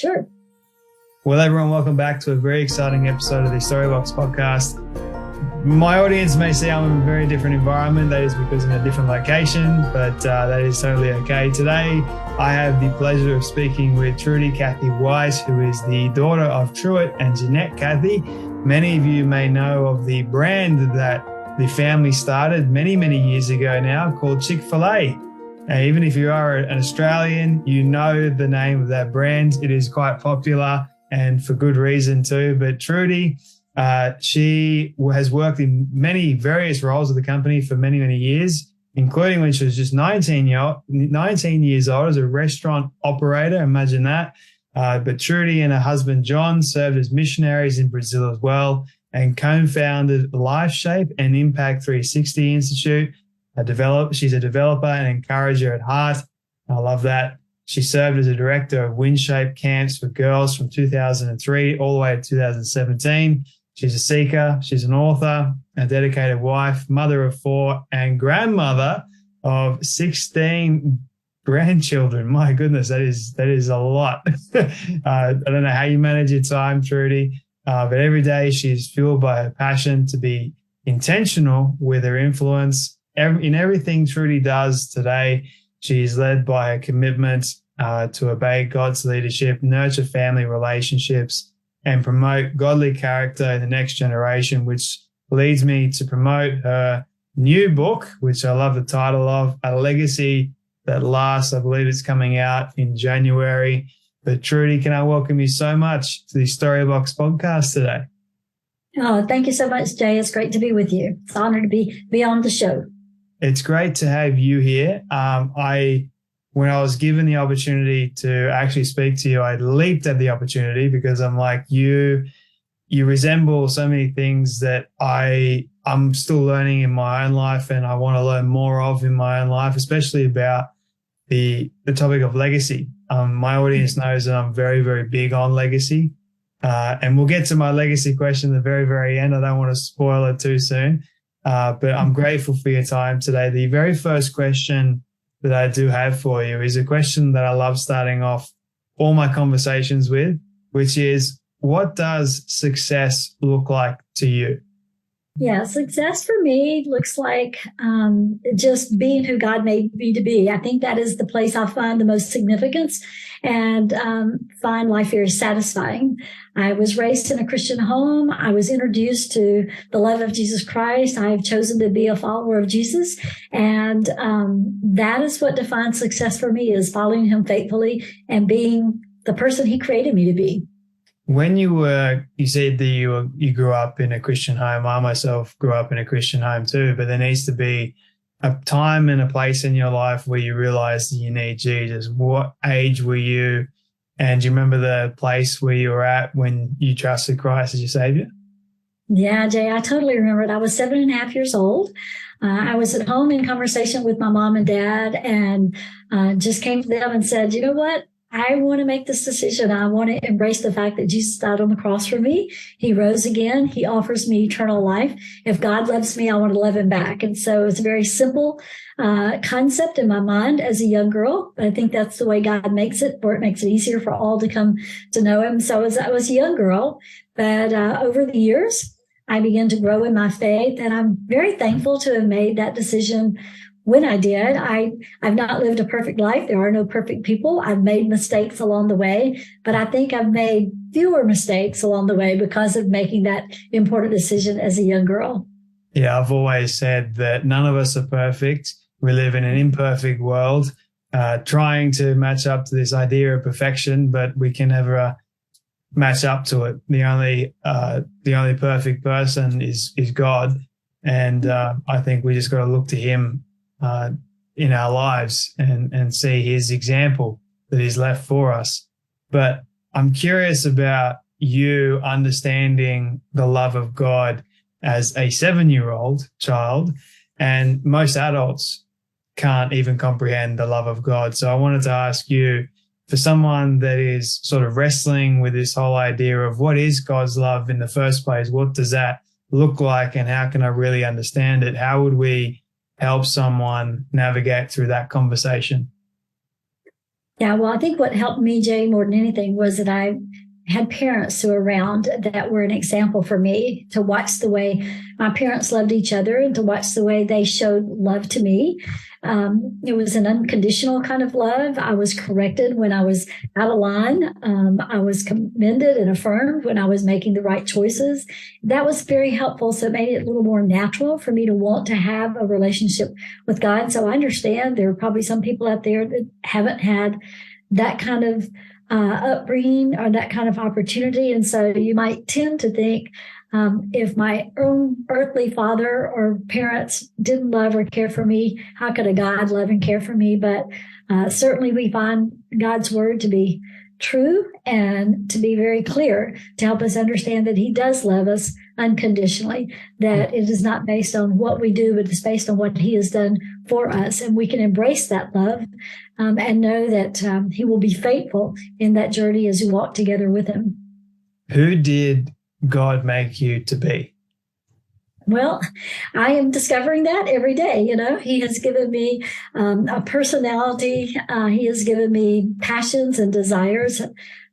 Sure. Well, everyone, welcome back to a very exciting episode of the Storybox podcast. My audience may say I'm in a very different environment. That is because I'm in a different location, but that is totally okay. Today, I have the pleasure of speaking with Trudy Cathy White, who is the daughter of Truett and Jeannette Cathy. Many of you may know of the brand that the family started many, many years ago now called Chick-fil-A. Even if you are an Australian, you know the name of that brand. It is quite popular and for good reason too. But Trudy, she has worked in many various roles of the company for many, many years, including when she was just 19 years old as a restaurant operator. Imagine that. But Trudy and her husband, John, served as missionaries in Brazil as well and co-founded Lifeshape and Impact 360 Institute. She's a developer and encourager at heart. I love that. She served as a director of WinShape Camps for girls from 2003 all the way to 2017. She's a seeker. She's an author, a dedicated wife, mother of 4, and grandmother of 16 grandchildren. My goodness, that is a lot. I don't know how you manage your time, Trudy, but every day she's fueled by her passion to be intentional with her influence. In everything Trudy does today, she is led by a commitment to obey God's leadership, nurture family relationships, and promote godly character in the next generation, which leads me to promote her new book, which I love the title of, A Legacy That Lasts. I believe it's coming out in January. But Trudy, can I welcome you so much to the Storybox podcast today? Oh, thank you so much, Jay. It's great to be with you. It's an honor to be on the show. It's great to have you here. When I was given the opportunity to actually speak to you, I leaped at the opportunity because I'm like, you resemble so many things that I'm still learning in my own life and I want to learn more of in my own life, especially about the topic of legacy. My audience knows that I'm very, very big on legacy. And we'll get to my legacy question at the very, very end. I don't want to spoil it too soon. But I'm grateful for your time today. The very first question that I do have for you is a question that I love starting off all my conversations with, which is, what does success look like to you? Yeah, success for me looks like just being who God made me to be. I think that is the place I find the most significance and find life very satisfying. I was raised in a Christian home. I was introduced to the love of Jesus Christ. I have chosen to be a follower of Jesus. And that is what defines success for me, is following him faithfully and being the person he created me to be. When you said that you grew up in a Christian home. I myself grew up in a Christian home too, but there needs to be a time and a place in your life where you realize that you need Jesus. What age were you? And do you remember the place where you were at when you trusted Christ as your Savior? Yeah, Jay, I totally remember it. I was 7.5 years old. I was at home in conversation with my mom and dad and just came to them and said, you know what? I want to make this decision. I want to embrace the fact that Jesus died on the cross for me. He rose again. He offers me eternal life. If God loves me, I want to love him back. And so it's a very simple concept in my mind as a young girl. But I think that's the way God makes it, or it makes it easier for all to come to know him. So as I was a young girl, but over the years, I began to grow in my faith. And I'm very thankful to have made that decision when I did. I've not lived a perfect life. There are no perfect people. I've made mistakes along the way, but I think I've made fewer mistakes along the way because of making that important decision as a young girl. Yeah, I've always said that none of us are perfect. We live in an imperfect world, trying to match up to this idea of perfection, but we can never match up to it. The only perfect person is God. And I think we just got to look to him in our lives and see his example that he's left for us. But I'm curious about you understanding the love of God as a 7-year-old child, and most adults can't even comprehend the love of God. So I wanted to ask you, for someone that is sort of wrestling with this whole idea of what is God's love in the first place, what does that look like and how can I really understand it? How would we help someone navigate through that conversation? Yeah, well, I think what helped me, Jay, more than anything was that I had parents who were around that were an example for me to watch the way my parents loved each other and to watch the way they showed love to me. It was an unconditional kind of love. I was corrected when I was out of line. I was commended and affirmed when I was making the right choices. That was very helpful. So it made it a little more natural for me to want to have a relationship with God. So I understand there are probably some people out there that haven't had that kind of upbringing or that kind of opportunity. And so you might tend to think, if my own earthly father or parents didn't love or care for me, how could a God love and care for me? But certainly we find God's word to be true and to be very clear to help us understand that he does love us unconditionally, that it is not based on what we do, but it's based on what he has done for us. And we can embrace that love and know that he will be faithful in that journey as we walk together with him. Who did God make you to be? Well, I am discovering that every day. You know, he has given me a personality. He has given me passions and desires.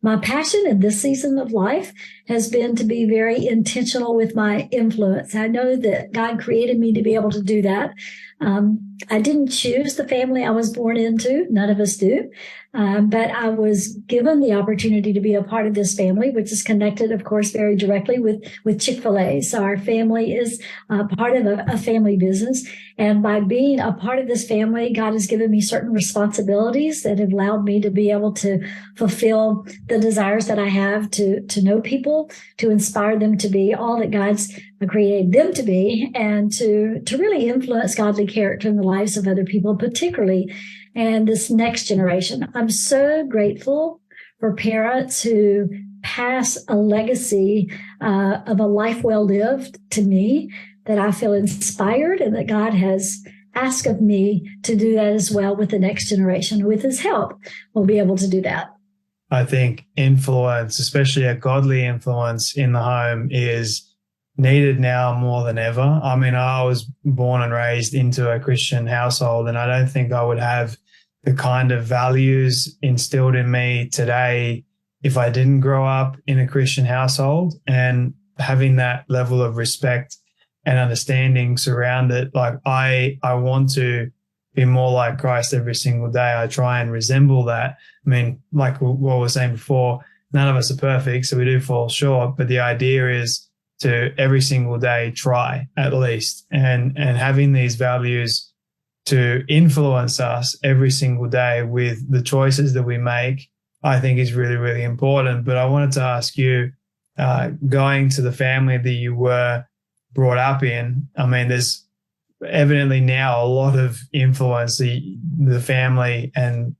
My passion in this season of life has been to be very intentional with my influence. I know that God created me to be able to do that. I didn't choose the family I was born into. None of us do. But I was given the opportunity to be a part of this family, which is connected, of course, very directly with Chick-fil-A. So our family is part of a family business. And by being a part of this family, God has given me certain responsibilities that have allowed me to be able to fulfill the desires that I have to know people, to inspire them to be all that God's created them to be, and to really influence godly character in the lives of other people, particularly and this next generation. I'm so grateful for parents who pass a legacy of a life well lived to me, that I feel inspired and that God has asked of me to do that as well with the next generation. With his help, we'll be able to do that. I think influence, especially a godly influence in the home, is needed now more than ever. I mean, I was born and raised into a Christian household, and I don't think I would have the kind of values instilled in me today if I didn't grow up in a Christian household. And having that level of respect and understanding surround it, like I want to be more like Christ every single day. I try and resemble that. I mean, like what we were saying before, none of us are perfect, so we do fall short, but the idea is to every single day try at least, and having these values to influence us every single day with the choices that we make, I think is really, really important. But I wanted to ask you, going to the family that you were brought up in, I mean, there's evidently now a lot of influence the family and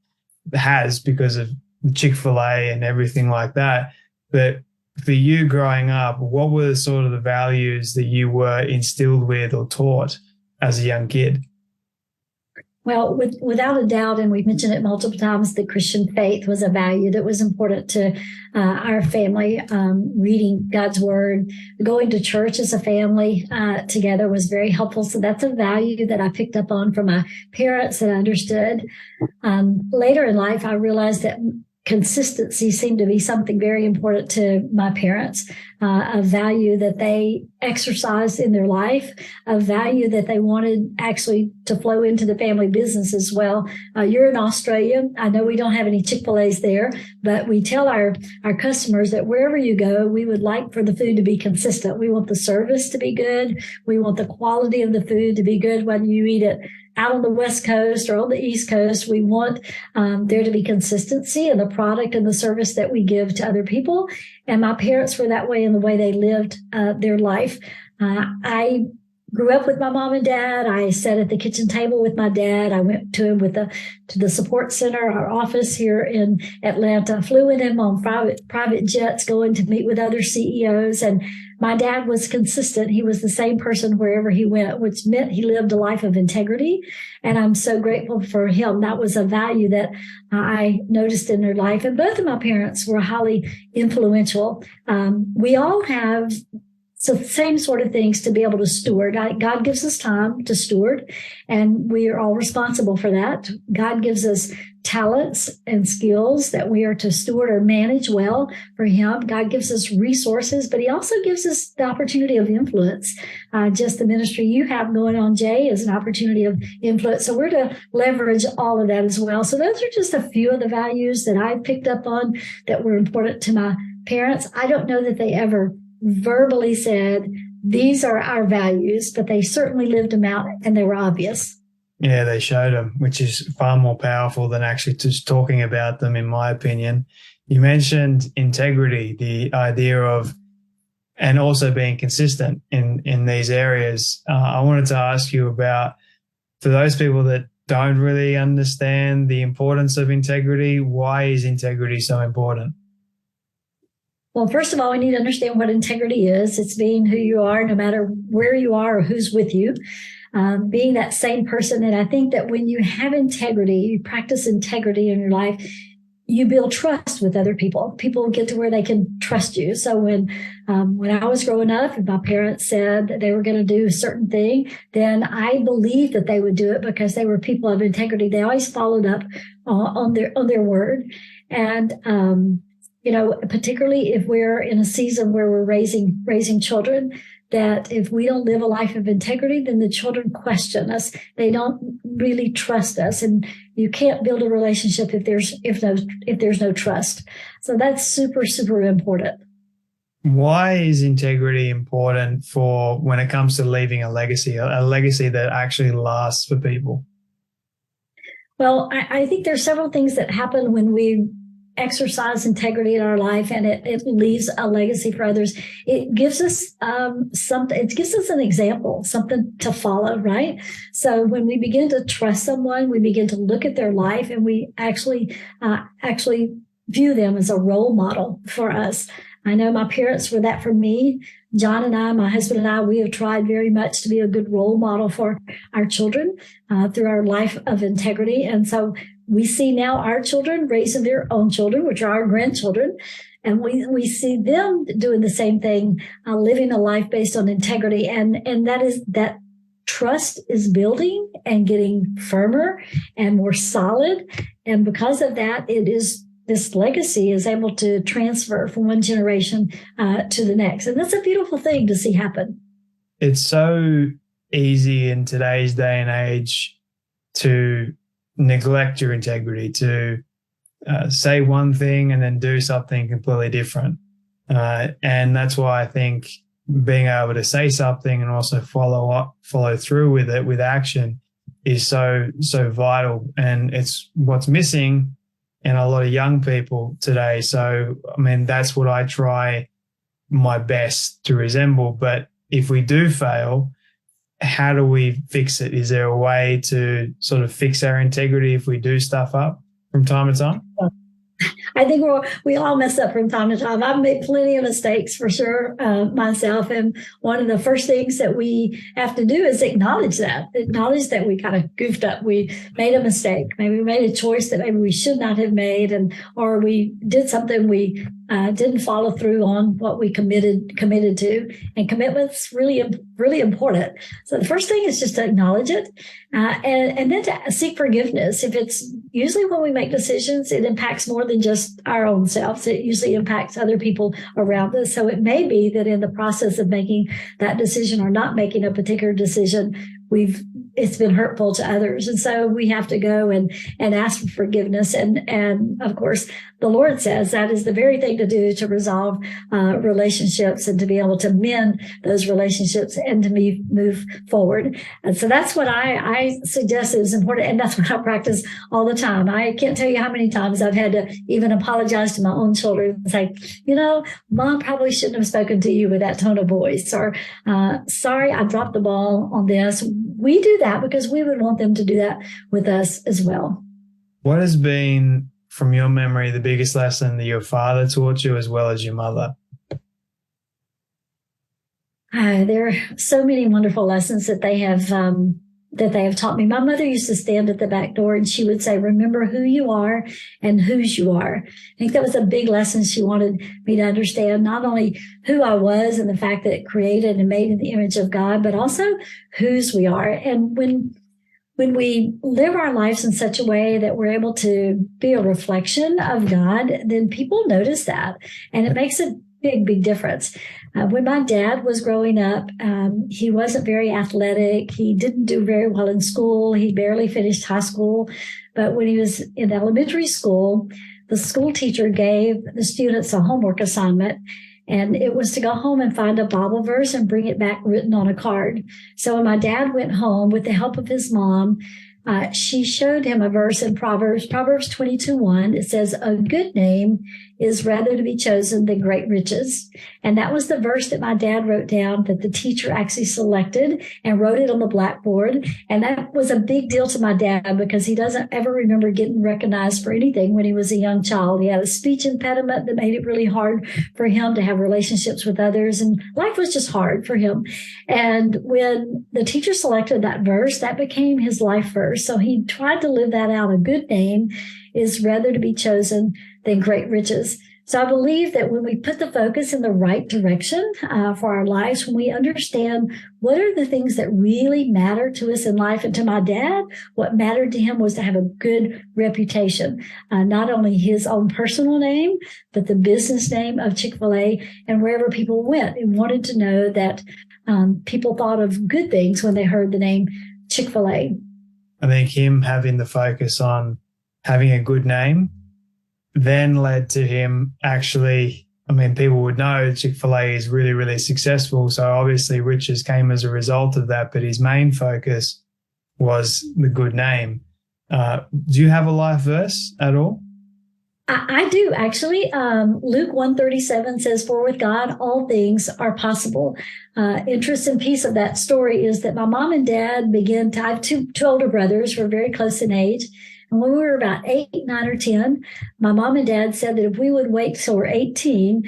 has because of Chick-fil-A and everything like that. But for you growing up, what were sort of the values that you were instilled with or taught as a young kid? Well, without a doubt, and we've mentioned it multiple times, the Christian faith was a value that was important to our family. Reading God's word, going to church as a family together was very helpful. So that's a value that I picked up on from my parents that I understood. Later in life, I realized that consistency seemed to be something very important to my parents, a value that they exercised in their life, a value that they wanted actually to flow into the family business as well. You're in Australia. I know we don't have any Chick-fil-A's there, but we tell our customers that wherever you go, we would like for the food to be consistent. We want the service to be good. We want the quality of the food to be good, whether you eat it out on the West Coast or on the East Coast. We want there to be consistency in the product and the service that we give to other people. And my parents were that way in the way they lived their life. I grew up with my mom and dad. I sat at the kitchen table with my dad. I went to him to the support center, our office here in Atlanta, flew in him on private jets going to meet with other CEOs. And my dad was consistent. He was the same person wherever he went, which meant he lived a life of integrity. And I'm so grateful for him. That was a value that I noticed in their life. And both of my parents were highly influential. We all have so same sort of things to be able to steward. God gives us time to steward, and we are all responsible for that. God gives us talents and skills that we are to steward or manage well for him. God gives us resources, but he also gives us the opportunity of influence. Just the ministry you have going on, Jay, is an opportunity of influence. So we're to leverage all of that as well. So those are just a few of the values that I picked up on that were important to my parents. I don't know that they ever verbally said, these are our values, but they certainly lived them out and they were obvious. Yeah, they showed them, which is far more powerful than actually just talking about them, in my opinion. You mentioned integrity, the idea of, and also being consistent in these areas. I wanted to ask you about, for those people that don't really understand the importance of integrity, why is integrity so important? Well, first of all, we need to understand what integrity is. It's being who you are, no matter where you are or who's with you. Being that same person. And I think that when you have integrity, you practice integrity in your life, you build trust with other people. People get to where they can trust you. So when I was growing up and my parents said that they were going to do a certain thing, then I believed that they would do it because they were people of integrity. They always followed up on their word. And, particularly if we're in a season where we're raising children, that if we don't live a life of integrity, then the children question us. They don't really trust us, and you can't build a relationship if there's no trust. So that's super, super important. Why is integrity important for when it comes to leaving a legacy that actually lasts for people? Well, I think there's several things that happen when we exercise integrity in our life, and it leaves a legacy for others. It gives us something. It gives us an example, something to follow, right? So when we begin to trust someone, we begin to look at their life, and we actually view them as a role model for us. I know my parents were that for me. John and I, my husband and I, we have tried very much to be a good role model for our children through our life of integrity. And so we see now our children raising their own children, which are our grandchildren, and we see them doing the same thing, living a life based on integrity. And that trust is building and getting firmer and more solid. And because of that, this legacy is able to transfer from one generation to the next. And that's a beautiful thing to see happen. It's so easy in today's day and age to neglect your integrity, to say one thing and then do something completely different. And that's why I think being able to say something and also follow through with it with action is so vital. And it's what's missing in a lot of young people today. So, I mean, that's what I try my best to resemble. But if we do fail, how do we fix it? Is there a way to sort of fix our integrity if we do stuff up from time to time? I think we all mess up from time to time. I've made plenty of mistakes for sure myself. And one of the first things that we have to do is acknowledge that we kind of goofed up. We made a mistake. Maybe we made a choice that maybe we should not have made, or we did something we didn't follow through on what we committed to. And commitment's really, really important. So the first thing is just to acknowledge it, and then to seek forgiveness. If it's usually when we make decisions, it impacts more than just our own selves. It usually impacts other people around us. So it may be that in the process of making that decision or not making a particular decision, it's been hurtful to others. And so we have to go and ask for forgiveness. And of course, the Lord says that is the very thing to do to resolve relationships and to be able to mend those relationships and to move forward. And so that's what I suggest is important. And that's what I practice all the time. I can't tell you how many times I've had to even apologize to my own children and say, Mom probably shouldn't have spoken to you with that tone of voice, or sorry, I dropped the ball on this. We do that because we would want them to do that with us as well. What has been, from your memory, the biggest lesson that your father taught you as well as your mother? There are so many wonderful lessons that they have taught me. My mother used to stand at the back door and she would say, remember who you are and whose you are. I think that was a big lesson she wanted me to understand, not only who I was and the fact that it created and made in the image of God, but also whose we are. And when when we live our lives in such a way that we're able to be a reflection of God, then people notice that. And it makes a big, big difference. When my dad was growing up, he wasn't very athletic. He didn't do very well in school. He barely finished high school. But when he was in elementary school, the school teacher gave the students a homework assignment. And it was to go home and find a Bible verse and bring it back written on a card. So when my dad went home with the help of his mom, she showed him a verse in Proverbs 22:1. It says, "A good name is rather to be chosen than great riches." And that was the verse that my dad wrote down, that the teacher actually selected and wrote it on the blackboard. And that was a big deal to my dad because he doesn't ever remember getting recognized for anything when he was a young child. He had a speech impediment that made it really hard for him to have relationships with others. And life was just hard for him. And when the teacher selected that verse, that became his life verse. So he tried to live that out. A good name is rather to be chosen than great riches. So I believe that when we put the focus in the right direction for our lives, when we understand what are the things that really matter to us in life, and to my dad, what mattered to him was to have a good reputation, not only his own personal name, but the business name of Chick-fil-A. And wherever people went, he wanted to know that people thought of good things when they heard the name Chick-fil-A. I think him having the focus on having a good name then led to him actually, I mean, people would know Chick-fil-A is really, really successful. So obviously riches came as a result of that, but his main focus was the good name. Do you have a life verse at all? I do, actually. Luke 1:37 says, "For with God, all things are possible." Interesting piece of that story is that my mom and dad began to, I have two older brothers who are very close in age. And when we were about 8, 9, or 10, my mom and dad said that if we would wait till we're 18,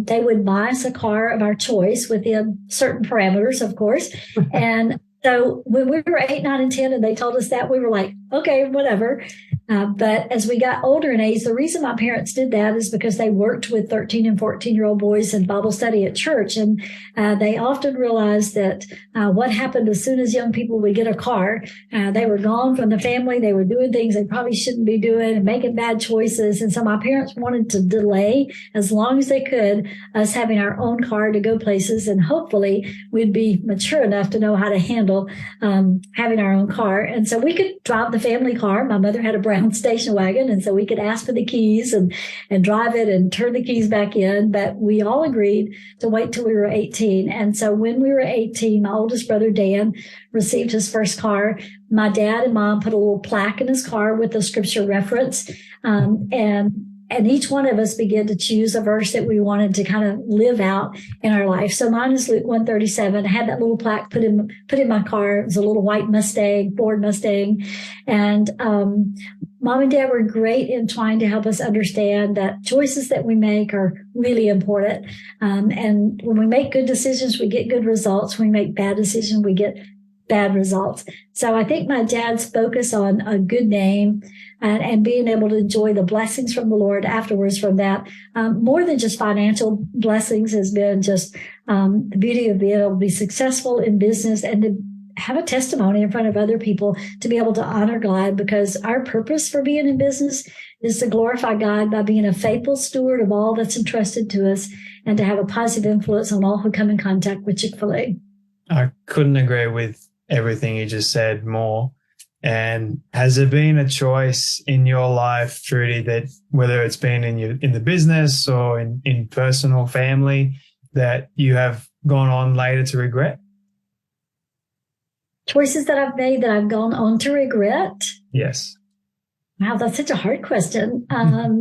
they would buy us a car of our choice within certain parameters, of course. And so when we were 8, 9, and 10, and they told us that, we were like, okay, whatever. But as we got older in age, the reason my parents did that is because they worked with 13 and 14-year-old boys in Bible study at church. And they often realized that what happened as soon as young people would get a car, they were gone from the family. They were doing things they probably shouldn't be doing and making bad choices. And so my parents wanted to delay as long as they could us having our own car to go places. And hopefully we'd be mature enough to know how to handle having our own car. And so we could drive the family car. My mother had a brown station wagon, and so we could ask for the keys and drive it and turn the keys back in. But we all agreed to wait till we were 18. And so when we were 18, my oldest brother Dan received his first car. My dad and mom put a little plaque in his car with a scripture reference, and each one of us began to choose a verse that we wanted to kind of live out in our life. So mine is Luke 1:37. I had that little plaque put in my car. It was a little white Mustang, Ford Mustang. And mom and dad were great in trying to help us understand that choices that we make are really important. And when we make good decisions, we get good results. When we make bad decisions, we get bad results. So I think my dad's focus on a good name and being able to enjoy the blessings from the Lord afterwards from that, more than just financial blessings, has been just the beauty of being able to be successful in business and to have a testimony in front of other people, to be able to honor God, because our purpose for being in business is to glorify God by being a faithful steward of all that's entrusted to us and to have a positive influence on all who come in contact with Chick-fil-A. I couldn't agree with everything you just said more. And has there been a choice in your life, Trudy, that whether it's been in the business or in personal family, that you have gone on later to regret? Choices that I've made that I've gone on to regret? Yes. Wow, that's such a hard question. I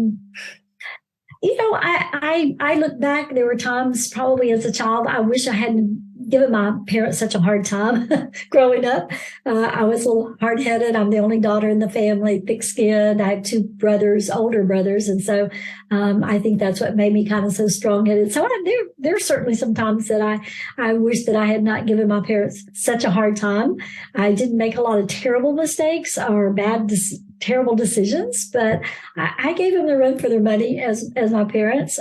look back, there were times probably as a child, I wish I hadn't given my parents such a hard time growing up. I was a little hard-headed. I'm the only daughter in the family, thick-skinned. I have 2 brothers, older brothers. And so I think that's what made me kind of so strong-headed. So there are certainly some times that I wish that I had not given my parents such a hard time. I didn't make a lot of terrible mistakes or terrible decisions, but I gave them the run for their money as my parents.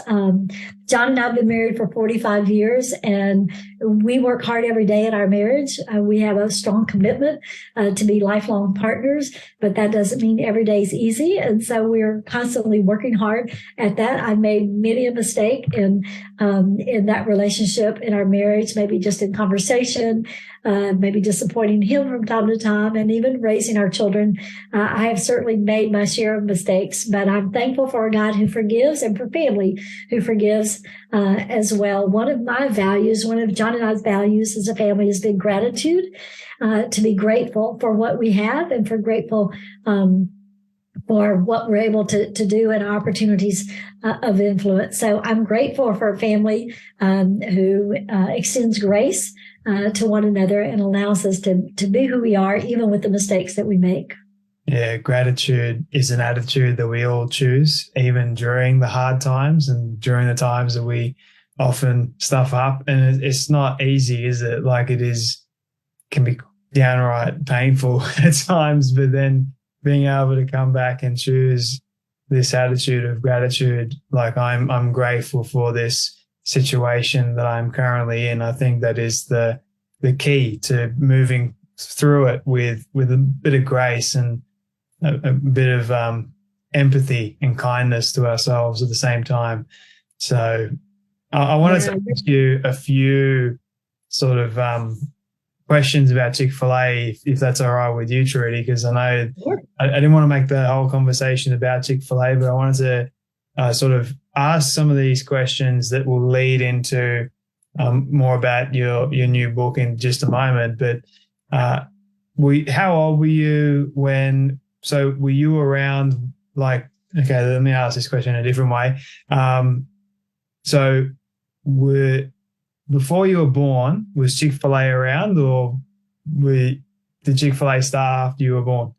John and I have been married for 45 years, and we work hard every day in our marriage. We have a strong commitment to be lifelong partners, but that doesn't mean every day is easy. And so we're constantly working hard at that. I've made many a mistake in that relationship, in our marriage, maybe just in conversation, maybe disappointing him from time to time, and even raising our children. I have certainly made my share of mistakes, but I'm thankful for a God who forgives and for family who forgives as well. One of my values, one of John and I's values as a family has been gratitude, to be grateful for what we have and for grateful for what we're able to do and opportunities of influence. So I'm grateful for a family who extends grace to one another and allows us to be who we are, even with the mistakes that we make. Yeah, gratitude is an attitude that we all choose, even during the hard times and during the times that we often stuff up. And it's not easy, is it? Like can be downright painful at times, but then being able to come back and choose this attitude of gratitude, like I'm grateful for this situation that I'm currently in. I think that is the key to moving through it with a bit of grace and a bit of empathy and kindness to ourselves at the same time. So I wanted to ask you a few sort of questions about Chick-fil-A, if that's all right with you, Trudy, because I know I didn't want to make the whole conversation about Chick-fil-A, but I wanted to sort of ask some of these questions that will lead into more about your new book in just a moment. But how old were you were you around, like, okay, let me ask this question in a different way. Before you were born, was Chick-fil-A around, or did Chick-fil-A start after you were born?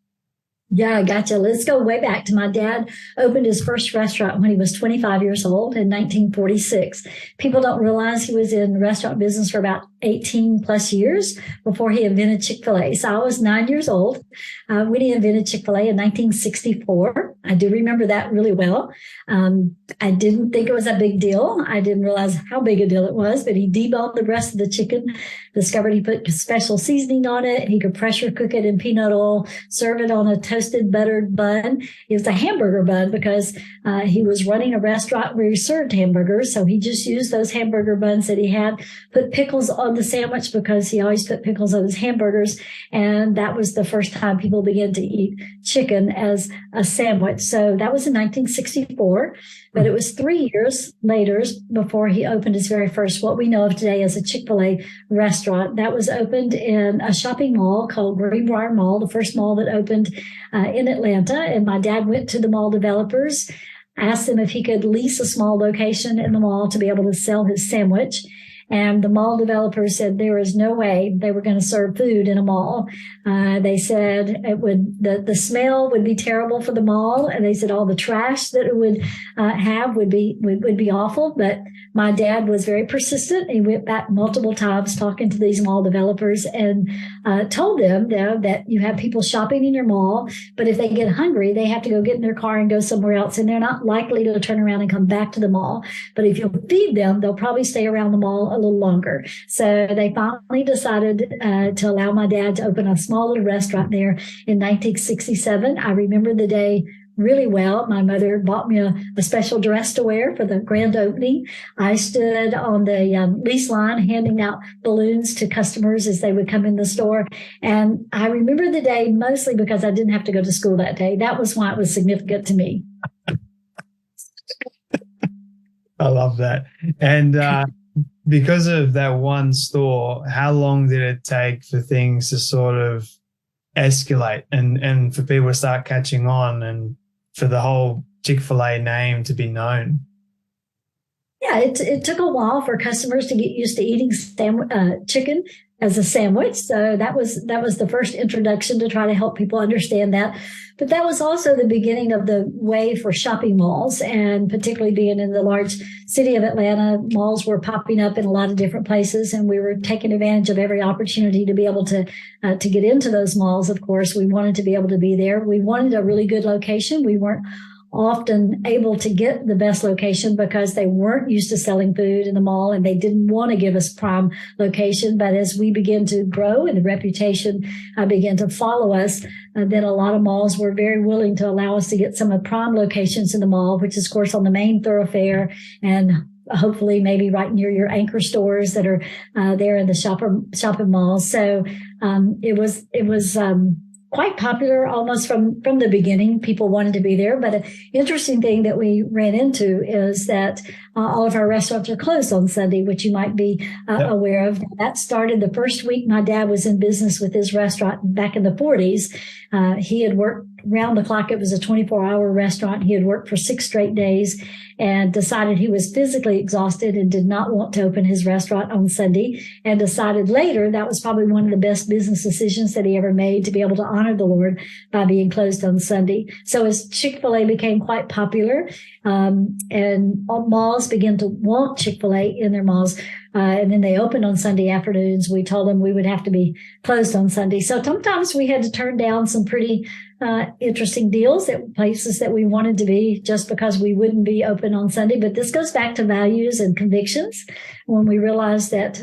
Yeah, I gotcha. Let's go way back to my dad opened his first restaurant when he was 25 years old in 1946. People don't realize he was in the restaurant business for about 18 plus years before he invented Chick-fil-A. So I was 9 years old when he invented Chick-fil-A in 1964. I do remember that really well. I didn't think it was a big deal. I didn't realize how big a deal it was, but he deboned the breast of the chicken, discovered he put special seasoning on it. He could pressure cook it in peanut oil, serve it on a toasted buttered bun. It was a hamburger bun because he was running a restaurant where he served hamburgers. So he just used those hamburger buns that he had, put pickles on the sandwich because he always put pickles on his hamburgers. And that was the first time people began to eat chicken as a sandwich. So that was in 1964, but it was 3 years later before he opened his very first, what we know of today as a Chick-fil-A restaurant. That was opened in a shopping mall called Greenbrier Mall, the first mall that opened in Atlanta. And my dad went to the mall developers, asked them if he could lease a small location in the mall to be able to sell his sandwich. And the mall developers said there is no way they were going to serve food in a mall. They said the smell would be terrible for the mall, and they said all the trash that it would have would be awful. But my dad was very persistent. He went back multiple times talking to these mall developers and told them that you have people shopping in your mall, but if they get hungry, they have to go get in their car and go somewhere else, and they're not likely to turn around and come back to the mall. But if you'll feed them, they'll probably stay around the mall a little longer. So they finally decided to allow my dad to open a small little restaurant there in 1967. I remember the day really well. My mother bought me a special dress to wear for the grand opening. I stood on the lease line handing out balloons to customers as they would come in the store. And I remember the day mostly because I didn't have to go to school that day. That was why it was significant to me. I love that. And because of that one store, how long did it take for things to sort of escalate and for people to start catching on and for the whole Chick-fil-A name to be known? Yeah, it took a while for customers to get used to eating chicken as a sandwich. So that was the first introduction to try to help people understand that. But that was also the beginning of the way for shopping malls, and particularly being in the large city of Atlanta, malls were popping up in a lot of different places, and we were taking advantage of every opportunity to be able to get into those malls. Of course, we wanted to be able to be there. We wanted a really good location. We weren't often able to get the best location because they weren't used to selling food in the mall and they didn't want to give us prime location. But as we began to grow and the reputation began to follow us, then a lot of malls were very willing to allow us to get some of the prime locations in the mall, which is, of course, on the main thoroughfare and hopefully maybe right near your anchor stores that are there in the shopping malls. So it was quite popular almost from the beginning. People wanted to be there. But an interesting thing that we ran into is that all of our restaurants are closed on Sunday, which you might be aware of. That started the first week my dad was in business with his restaurant back in the 40s. He had worked round the clock. It was a 24-hour restaurant. He had worked for 6 straight days and decided he was physically exhausted and did not want to open his restaurant on Sunday, and decided later that was probably one of the best business decisions that he ever made, to be able to honor the Lord by being closed on Sunday. So as Chick-fil-A became quite popular, and malls began to want Chick-fil-A in their malls, and then they opened on Sunday afternoons, we told them we would have to be closed on Sunday. So sometimes we had to turn down some pretty interesting deals at places that we wanted to be just because we wouldn't be open on Sunday. But this goes back to values and convictions. When we realize that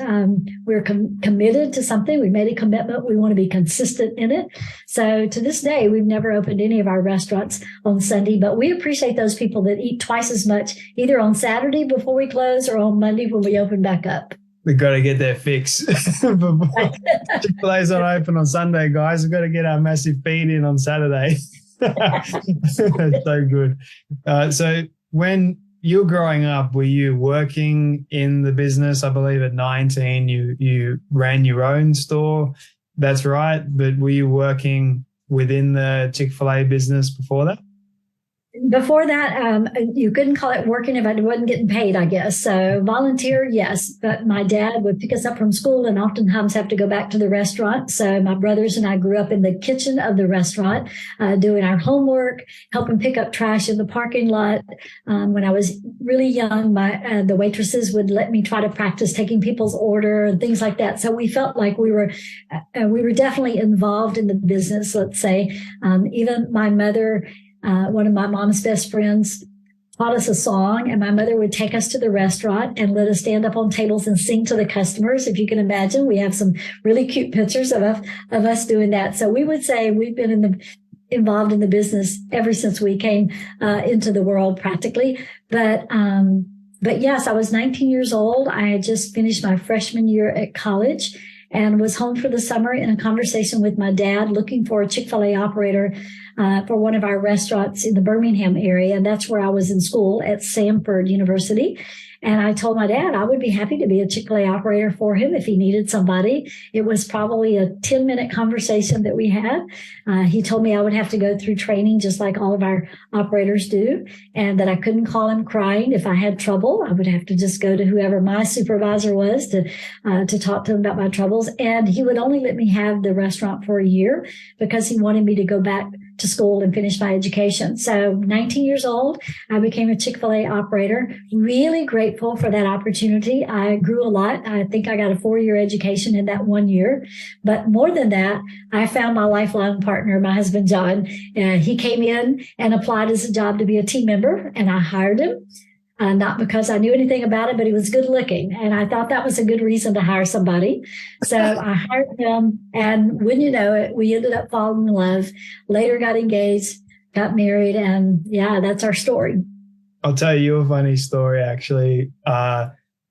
we're committed to something, we made a commitment, we want to be consistent in it. So to this day, we've never opened any of our restaurants on Sunday, but we appreciate those people that eat twice as much either on Saturday before we close or on Monday when we open back up. We've got to get their fix. Chick-fil-A's not open on Sunday, guys. We've got to get our massive feed in on Saturday. That's so good. So when you were growing up, were you working in the business? I believe at 19, you ran your own store. That's right. But were you working within the Chick-fil-A business before that? Before that, you couldn't call it working if I wasn't getting paid, I guess. So volunteer, yes. But my dad would pick us up from school and oftentimes have to go back to the restaurant. So my brothers and I grew up in the kitchen of the restaurant, doing our homework, helping pick up trash in the parking lot. When I was really young, the waitresses would let me try to practice taking people's order and things like that. So we felt like we were definitely involved in the business, let's say. Even my mother, one of my mom's best friends, taught us a song, and my mother would take us to the restaurant and let us stand up on tables and sing to the customers. If you can imagine, we have some really cute pictures of us doing that. So we would say we've been involved in the business ever since we came into the world, practically. But yes, I was 19 years old. I had just finished my freshman year at college and was home for the summer in a conversation with my dad, looking for a Chick-fil-A operator for one of our restaurants in the Birmingham area. And that's where I was in school at Samford University. And I told my dad I would be happy to be a Chick-fil-A operator for him if he needed somebody. It was probably a 10-minute conversation that we had. He told me I would have to go through training just like all of our operators do, and that I couldn't call him crying if I had trouble. I would have to just go to whoever my supervisor was to talk to him about my troubles. And he would only let me have the restaurant for a year because he wanted me to go back to school and finish my education. So 19 years old, I became a Chick-fil-A operator. Really grateful for that opportunity. I grew a lot. I think I got a 4-year education in that 1 year. But more than that, I found my lifelong partner, my husband, John. He came in and applied as a job to be a team member, and I hired him. Not because I knew anything about it, but he was good looking. And I thought that was a good reason to hire somebody. So I hired him. And when you know it, we ended up falling in love, later got engaged, got married. And yeah, that's our story. I'll tell you a funny story, actually.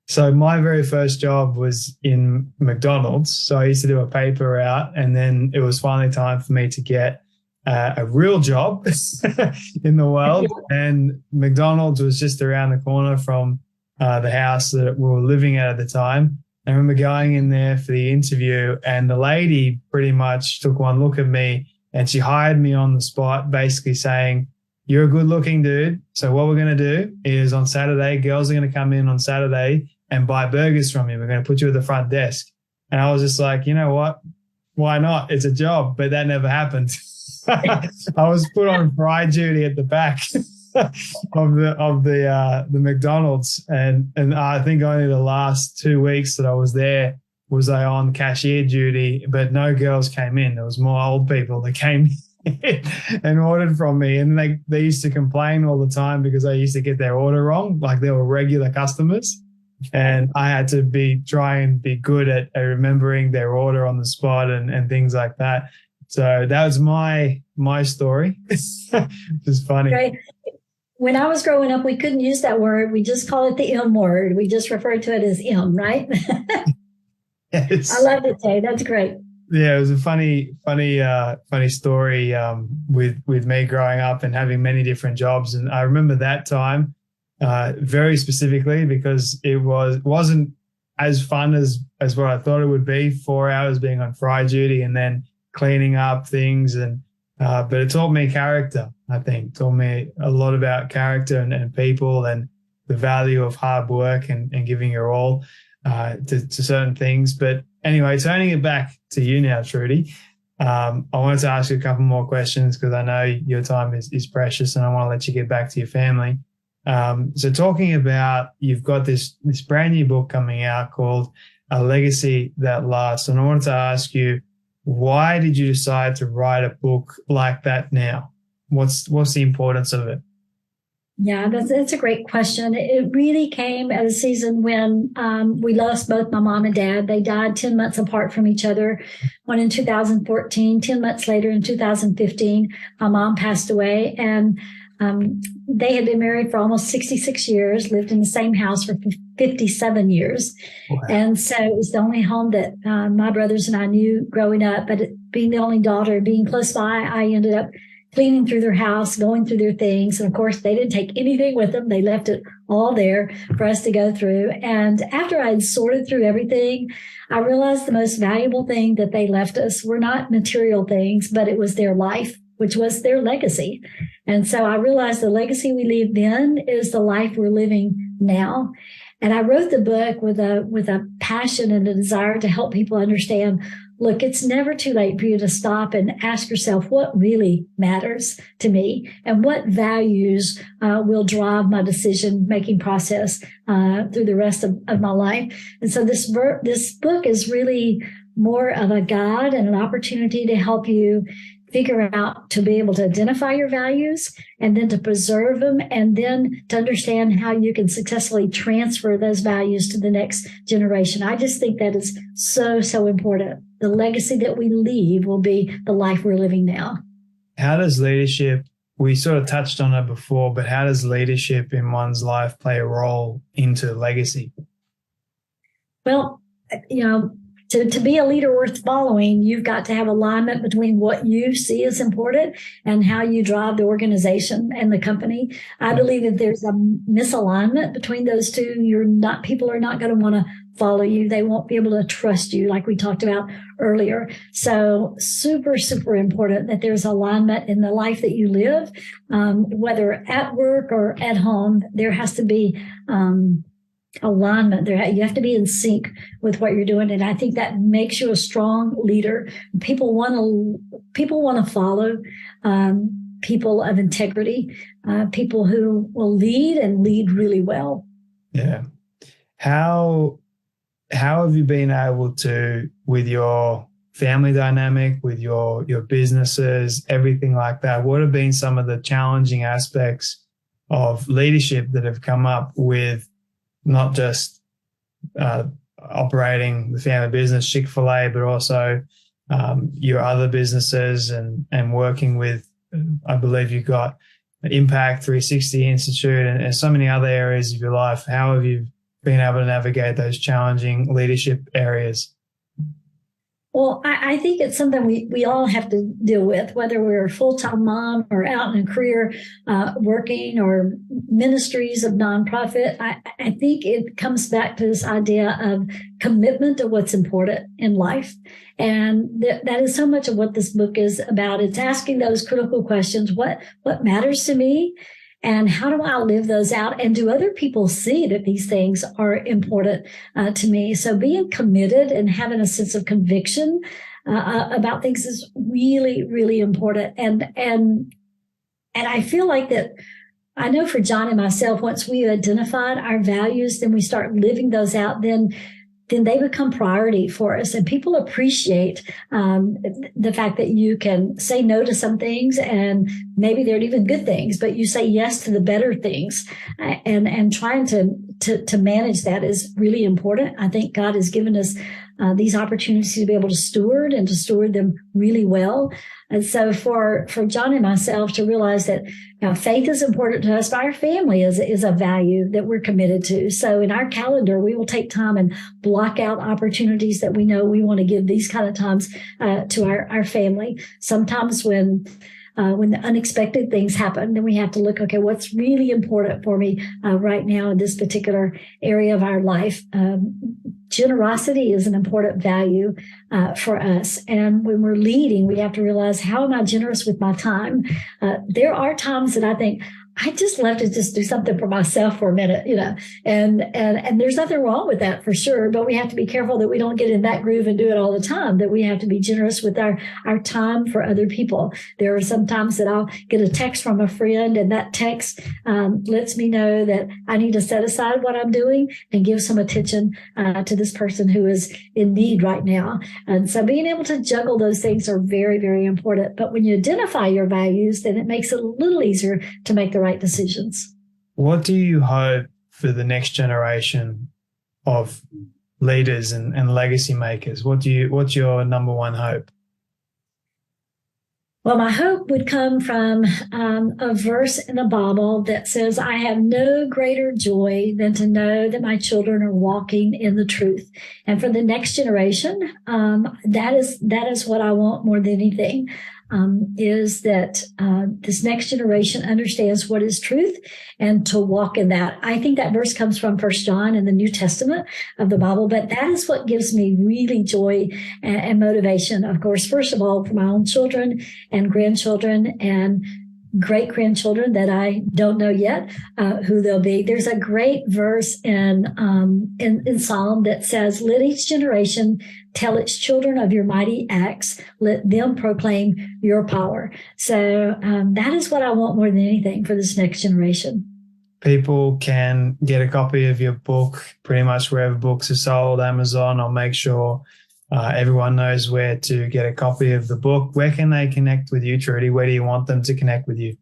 So my very first job was in McDonald's. So I used to do a paper route, and then it was finally time for me to get a real job in the world. And McDonald's was just around the corner from the house that we were living at the time. I remember going in there for the interview, and the lady pretty much took one look at me and she hired me on the spot, basically saying, "You're a good looking dude. So what we're going to do is on Saturday, girls are going to come in on Saturday and buy burgers from you. We're going to put you at the front desk." And I was just like, you know what? Why not? It's a job. But that never happened. I was put on fry duty at the back of the McDonald's, and I think only the last 2 weeks that I was there was I on cashier duty, but no girls came in. There was more old people that came and ordered from me. And they used to complain all the time because I used to get their order wrong. Like they were regular customers. And I had to try and be good at remembering their order on the spot and things like that. So that was my story. It's just funny. Right. When I was growing up, we couldn't use that word. We just call it the M word. We just referred to it as M, right? I love it, Jay. That's great. Yeah, it was a funny story with me growing up and having many different jobs. And I remember that time very specifically because it wasn't as fun as what I thought it would be. 4 hours being on fry duty and then cleaning up things, and but it taught me character. I think it taught me a lot about character and people and the value of hard work and giving your all to certain things. But anyway, turning it back to you now, Trudy. I wanted to ask you a couple more questions because I know your time is precious, and I want to let you get back to your family. So talking about, you've got this brand new book coming out called A Legacy That Lasts. And I wanted to ask you, why did you decide to write a book like that now? What's the importance of it? Yeah, that's a great question. It really came at a season when we lost both my mom and dad. They died 10 months apart from each other. One in 2014, 10 months later in 2015, my mom passed away. And they had been married for almost 66 years, lived in the same house for 57 years. Wow. And so it was the only home that my brothers and I knew growing up. But being the only daughter, being close by, I ended up cleaning through their house, going through their things. And of course, they didn't take anything with them. They left it all there for us to go through. And after I had sorted through everything, I realized the most valuable thing that they left us were not material things, but it was their life, which was their legacy. And so I realized the legacy we leave then is the life we're living now. And I wrote the book with a passion and a desire to help people understand, look, it's never too late for you to stop and ask yourself what really matters to me and what values will drive my decision-making process through the rest of my life. And so this book is really more of a guide and an opportunity to help you figure out, to be able to identify your values and then to preserve them, and then to understand how you can successfully transfer those values to the next generation. I just think that is so, so important. The legacy that we leave will be the life we're living now. How does leadership, we sort of touched on it before, but how does leadership in one's life play a role into legacy? Well, to be a leader worth following, you've got to have alignment between what you see as important and how you drive the organization and the company. I believe if there's a misalignment between those two, people are not going to want to follow you. They won't be able to trust you, like we talked about earlier. So super, super important that there's alignment in the life that you live, whether at work or at home. There has to be alignment. You have to be in sync with what you're doing, and I think that makes you a strong leader. People want to follow people of integrity, people who will lead and lead really well. Yeah. How have you been able to, with your family dynamic, with your businesses, everything like that, what have been some of the challenging aspects of leadership that have come up with not just operating the family business, Chick-fil-A, but also your other businesses and working with, I believe you've got Impact 360 Institute and so many other areas of your life. How have you been able to navigate those challenging leadership areas? Well, I think it's something we all have to deal with, whether we're a full-time mom or out in a career working or ministries of nonprofit. I think it comes back to this idea of commitment to what's important in life. And that is so much of what this book is about. It's asking those critical questions. What matters to me? And how do I live those out? And do other people see that these things are important to me? So being committed and having a sense of conviction about things is really, really important. And I feel like that, I know for John and myself, once we identified our values, then we start living those out, then then they become priority for us. And people appreciate the fact that you can say no to some things, and maybe they're even good things, but you say yes to the better things. And trying to manage that is really important. I think God has given us these opportunities to be able to steward and to steward them really well. And so for John and myself to realize that faith is important to us, but our family is a value that we're committed to. So in our calendar, we will take time and block out opportunities that we know we want to give these kind of times to our family. Sometimes when the unexpected things happen, then we have to look, okay, what's really important for me right now in this particular area of our life. Generosity is an important value for us. And when we're leading, we have to realize, how am I generous with my time? There are times that I think, I just love to just do something for myself for a minute, and there's nothing wrong with that for sure, but we have to be careful that we don't get in that groove and do it all the time, that we have to be generous with our time for other people. There are some times that I'll get a text from a friend, and that text lets me know that I need to set aside what I'm doing and give some attention to this person who is in need right now. And so being able to juggle those things are very, very important. But when you identify your values, then it makes it a little easier to make the right decisions. What do you hope for the next generation of leaders and legacy makers? What's your number one hope? Well, my hope would come from a verse in the Bible that says, I have no greater joy than to know that my children are walking in the truth. And for the next generation, that is what I want more than anything. Is that this next generation understands what is truth and to walk in that. I think that verse comes from 1 John in the New Testament of the Bible, but that is what gives me really joy and motivation. Of course, first of all, for my own children and grandchildren and great-grandchildren that I don't know yet who they'll be. There's a great verse in Psalm that says, let each generation tell its children of your mighty acts. Let them proclaim your power. So that is what I want more than anything for this next generation. People can get a copy of your book pretty much wherever books are sold, Amazon. I'll make sure everyone knows where to get a copy of the book. Where can they connect with you, Trudy? Where do you want them to connect with you?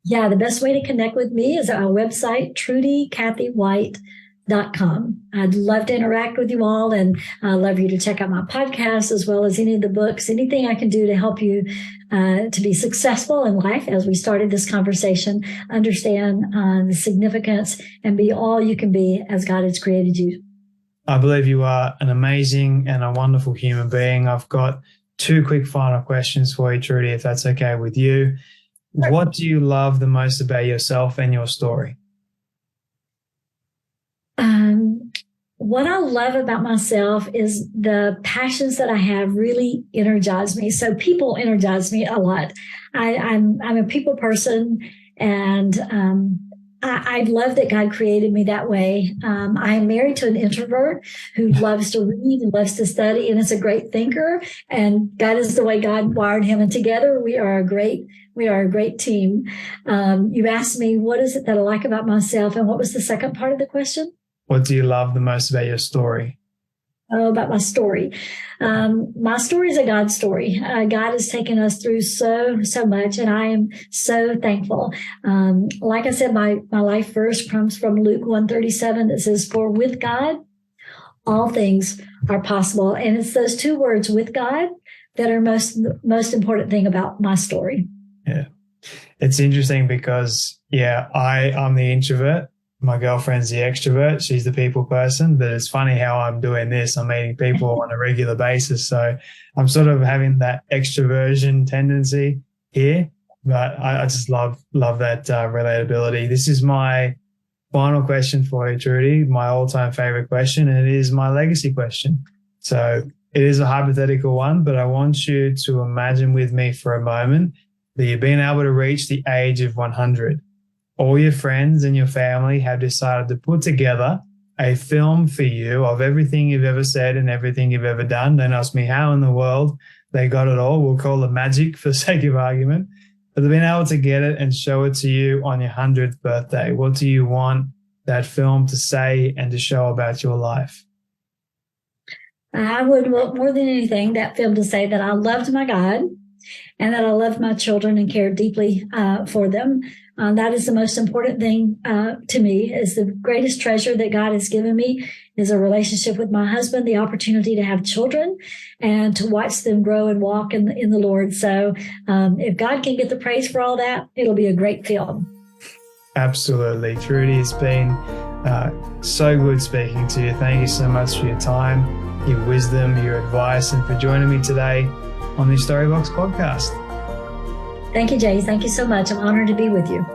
Yeah, the best way to connect with me is our website, trudycathywhite.com. I'd love to interact with you all, and I'd love you to check out my podcast as well as any of the books, anything I can do to help you to be successful in life as we started this conversation, understand the significance and be all you can be as God has created you. I believe you are an amazing and a wonderful human being. I've got two quick final questions for you, Trudy, if that's okay with you. Sure. What do you love the most about yourself and your story? What I love about myself is the passions that I have really energize me. So people energize me a lot. I'm a people person, and I love that God created me that way. I am married to an introvert who loves to read and loves to study and is a great thinker. And that is the way God wired him. And together we are a great team. You asked me, what is it that I like about myself? And what was the second part of the question? What do you love the most about your story? Oh, about my story. My story is a God story. God has taken us through so much, and I am so thankful. Like I said, my life verse comes from Luke 1:37 that says, for with God, all things are possible. And it's those two words, with God, that are most important thing about my story. Yeah. It's interesting because, I'm the introvert. My girlfriend's the extrovert. She's the people person. But it's funny how I'm doing this. I'm meeting people on a regular basis. So I'm sort of having that extroversion tendency here. But I just love that relatability. This is my final question for you, Trudy, my all-time favorite question, and it is my legacy question. So it is a hypothetical one, but I want you to imagine with me for a moment that you've been able to reach the age of 100. All your friends and your family have decided to put together a film for you of everything you've ever said and everything you've ever done. Don't ask me how in the world they got it all. We'll call it magic for sake of argument. But they've been able to get it and show it to you on your 100th birthday. What do you want that film to say and to show about your life? I would want more than anything that film to say that I loved my God and that I loved my children and cared deeply for them. That is the most important thing to me. Is the greatest treasure that God has given me is a relationship with my husband, the opportunity to have children and to watch them grow and walk in the Lord. So if God can get the praise for all that, it'll be a great film. Absolutely. Trudy, it's been so good speaking to you. Thank you so much for your time, your wisdom, your advice, and for joining me today on the Storybox podcast. Thank you, Jay. Thank you so much. I'm honored to be with you.